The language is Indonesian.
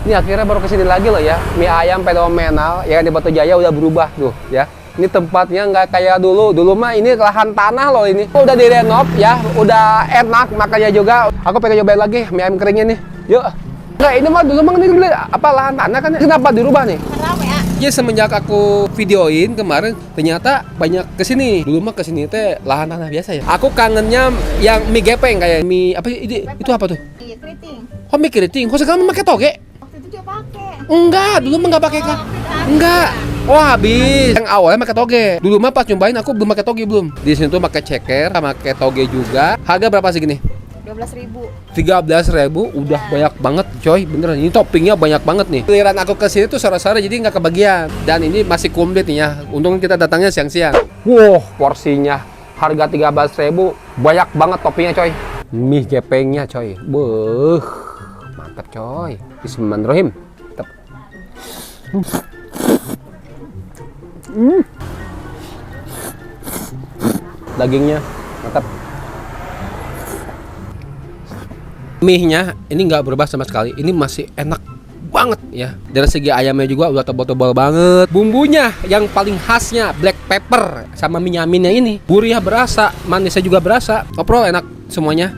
Ini akhirnya baru kesini lagi loh ya. Mie ayam fenomenal yang di Batu Jaya udah berubah tuh ya. Ini tempatnya nggak kayak dulu. Dulu mah ini lahan tanah loh ini. Udah direnov ya, udah enak makanya juga. Aku pengen cobain lagi mie ayam keringnya nih. Yuk. Nggak, ini mah dulu mah ini apa lahan tanah kan? Kenapa dirubah nih? Kenapa ya? Ya semenjak aku videoin kemarin ternyata banyak kesini. Dulu mah kesini teh lahan tanah biasa ya. Aku kangennya yang mie gepeng kayak mie apa ini, itu apa tuh? Iya, keriting. Oh mie keriting. Kok sekarang pakai toge? Waktu itu dia pakai. Enggak, dulu mah nggak pakai kan? Enggak. Oh habis. Yang awalnya pakai toge. Dulu mah pas nyobain aku belum pakai toge belum. Di sini tuh pakai ceker, sama pakai toge juga. Harga berapa sih gini? 12.000. 13.000 udah banyak banget coy, beneran ini toppingnya banyak banget nih. Giliran aku kesini tuh sore-sore jadi nggak kebagian dan ini masih komplit nih ya, untung kita datangnya siang-siang. Wow, porsinya harga 13.000 banyak banget toppingnya coy. Mie gepengnya coy, beuh mantap coy. Bismillahirrahmanirrahim. Mantap. Dagingnya mantap. Mie-nya ini nggak berubah sama sekali. Ini masih enak banget ya. Dari segi ayamnya juga udah tebal-tebal banget. Bumbunya yang paling khasnya black pepper sama minyaminnya ini. Gurihnya berasa, manisnya juga berasa. Overall enak semuanya.